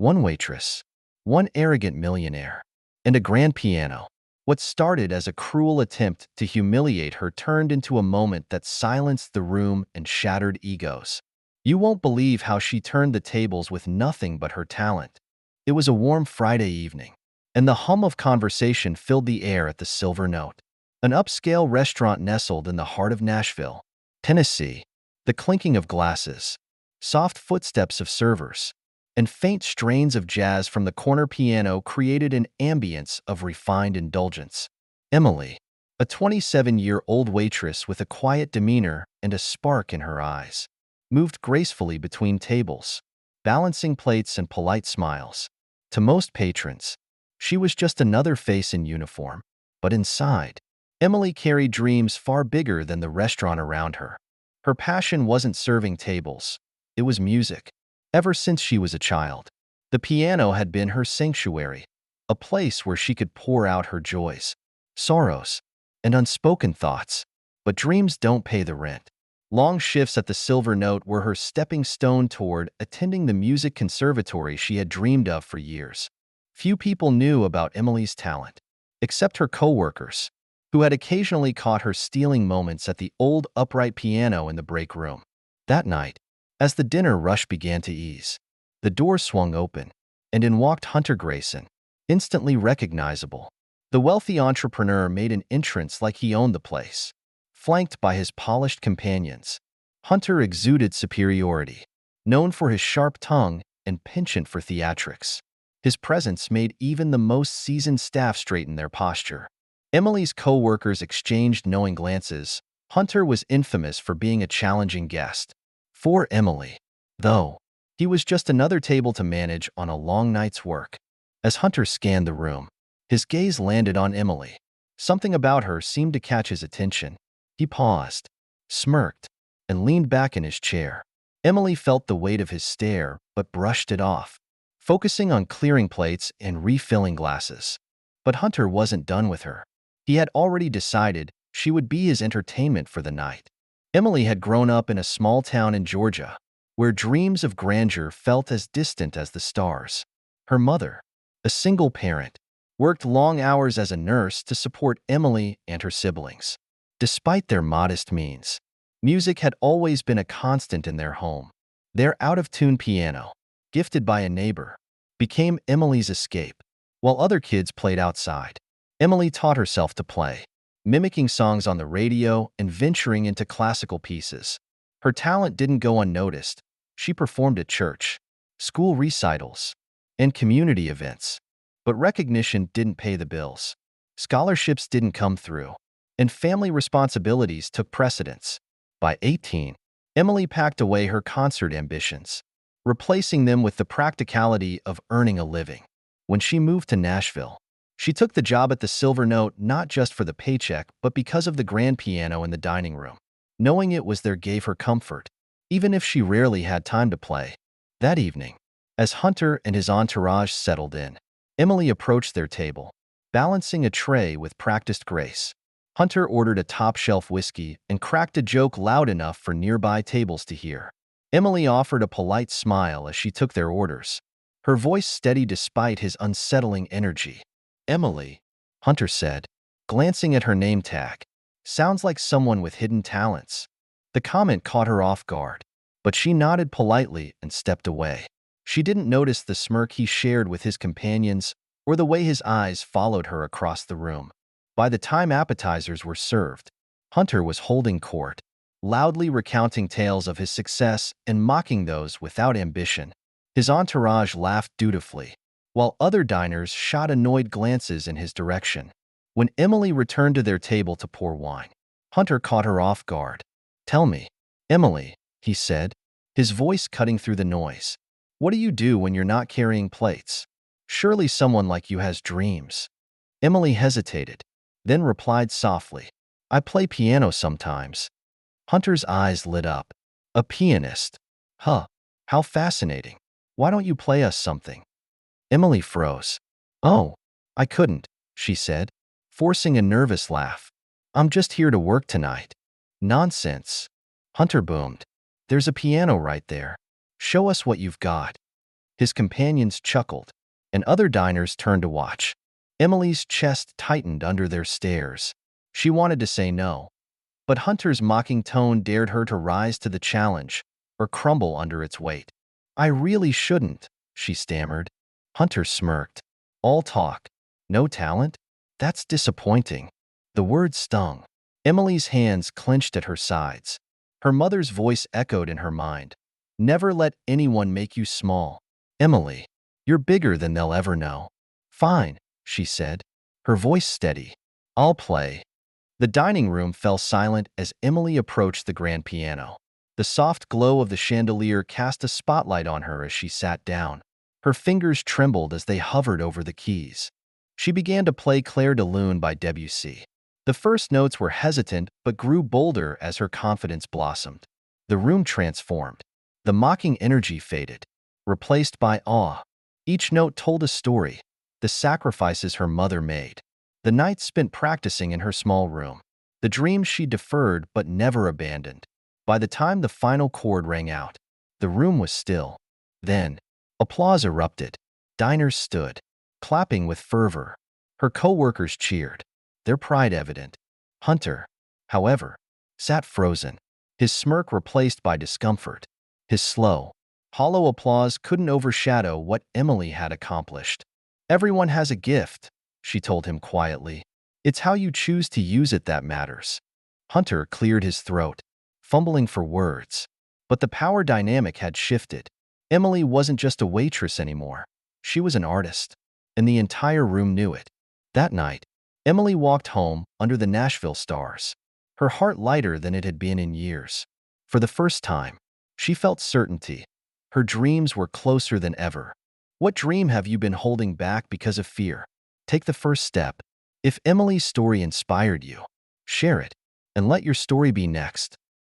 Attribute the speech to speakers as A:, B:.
A: one waitress, one arrogant millionaire, and a grand piano. What started as a cruel attempt to humiliate her turned into a moment that silenced the room and shattered egos. You won't believe how she turned the tables with nothing but her talent. It was a warm Friday evening, and the hum of conversation filled the air at the Silver Note, an upscale restaurant nestled in the heart of Nashville, Tennessee. The clinking of glasses, soft footsteps of servers, and faint strains of jazz from the corner piano created an ambience of refined indulgence. Emily, a 27-year-old waitress with a quiet demeanor and a spark in her eyes, moved gracefully between tables, balancing plates and polite smiles. To most patrons, she was just another face in uniform, but inside, Emily carried dreams far bigger than the restaurant around her. Her passion wasn't serving tables, it was music. Ever since she was a child, the piano had been her sanctuary, a place where she could pour out her joys, sorrows, and unspoken thoughts. But dreams don't pay the rent. Long shifts at the Silver Note were her stepping stone toward attending the music conservatory she had dreamed of for years. Few people knew about Emily's talent, except her coworkers, who had occasionally caught her stealing moments at the old upright piano in the break room. That night, as the dinner rush began to ease, the door swung open, and in walked Hunter Grayson, instantly recognizable. The wealthy entrepreneur made an entrance like he owned the place. Flanked by his polished companions, Hunter exuded superiority, known for his sharp tongue and penchant for theatrics. His presence made even the most seasoned staff straighten their posture. Emily's co-workers exchanged knowing glances. Hunter was infamous for being a challenging guest. For Emily, though, he was just another table to manage on a long night's work. As Hunter scanned the room, his gaze landed on Emily. Something about her seemed to catch his attention. He paused, smirked, and leaned back in his chair. Emily felt the weight of his stare but brushed it off, focusing on clearing plates and refilling glasses. But Hunter wasn't done with her. He had already decided she would be his entertainment for the night. Emily had grown up in a small town in Georgia, where dreams of grandeur felt as distant as the stars. Her mother, a single parent, worked long hours as a nurse to support Emily and her siblings. Despite their modest means, music had always been a constant in their home. Their out-of-tune piano, gifted by a neighbor, became Emily's escape. While other kids played outside, Emily taught herself to play, mimicking songs on the radio and venturing into classical pieces. Her talent didn't go unnoticed. She performed at church, school recitals, and community events. But recognition didn't pay the bills. Scholarships didn't come through, and family responsibilities took precedence. By 18, Emily packed away her concert ambitions, replacing them with the practicality of earning a living. When she moved to Nashville, she took the job at the Silver Note not just for the paycheck, but because of the grand piano in the dining room. Knowing it was there gave her comfort, even if she rarely had time to play. That evening, as Hunter and his entourage settled in, Emily approached their table, balancing a tray with practiced grace. Hunter ordered a top-shelf whiskey and cracked a joke loud enough for nearby tables to hear. Emily offered a polite smile as she took their orders, her voice steady despite his unsettling energy. "Emily," Hunter said, glancing at her name tag, "sounds like someone with hidden talents." The comment caught her off guard, but she nodded politely and stepped away. She didn't notice the smirk he shared with his companions or the way his eyes followed her across the room. By the time appetizers were served, Hunter was holding court, loudly recounting tales of his success and mocking those without ambition. His entourage laughed dutifully, while other diners shot annoyed glances in his direction. When Emily returned to their table to pour wine, Hunter caught her off guard. "Tell me, Emily," he said, his voice cutting through the noise. "What do you do when you're not carrying plates? Surely someone like you has dreams." Emily hesitated, then replied softly, "I play piano sometimes." Hunter's eyes lit up. "A pianist? Huh, how fascinating. Why don't you play us something?" Emily froze. "Oh, I couldn't," she said, forcing a nervous laugh. "I'm just here to work tonight." "Nonsense," Hunter boomed. "There's a piano right there. Show us what you've got." His companions chuckled, and other diners turned to watch. Emily's chest tightened under their stares. She wanted to say no, but Hunter's mocking tone dared her to rise to the challenge or crumble under its weight. "I really shouldn't," she stammered. Hunter smirked. "All talk, no talent? That's disappointing." The words stung. Emily's hands clenched at her sides. Her mother's voice echoed in her mind. "Never let anyone make you small. Emily, you're bigger than they'll ever know." "Fine," she said, her voice steady. "I'll play." The dining room fell silent as Emily approached the grand piano. The soft glow of the chandelier cast a spotlight on her as she sat down. Her fingers trembled as they hovered over the keys. She began to play Clair de Lune by Debussy. The first notes were hesitant but grew bolder as her confidence blossomed. The room transformed. The mocking energy faded, replaced by awe. Each note told a story, the sacrifices her mother made, the nights spent practicing in her small room, the dreams she deferred but never abandoned. By the time the final chord rang out, the room was still. Then, applause erupted. Diners stood, clapping with fervor. Her co-workers cheered, their pride evident. Hunter, however, sat frozen, his smirk replaced by discomfort. His slow, hollow applause couldn't overshadow what Emily had accomplished. "Everyone has a gift," she told him quietly. "It's how you choose to use it that matters." Hunter cleared his throat, fumbling for words. But the power dynamic had shifted. Emily wasn't just a waitress anymore. She was an artist, and the entire room knew it. That night, Emily walked home under the Nashville stars, her heart lighter than it had been in years. For the first time, she felt certainty. Her dreams were closer than ever. What dream have you been holding back because of fear? Take the first step. If Emily's story inspired you, share it, and let your story be next.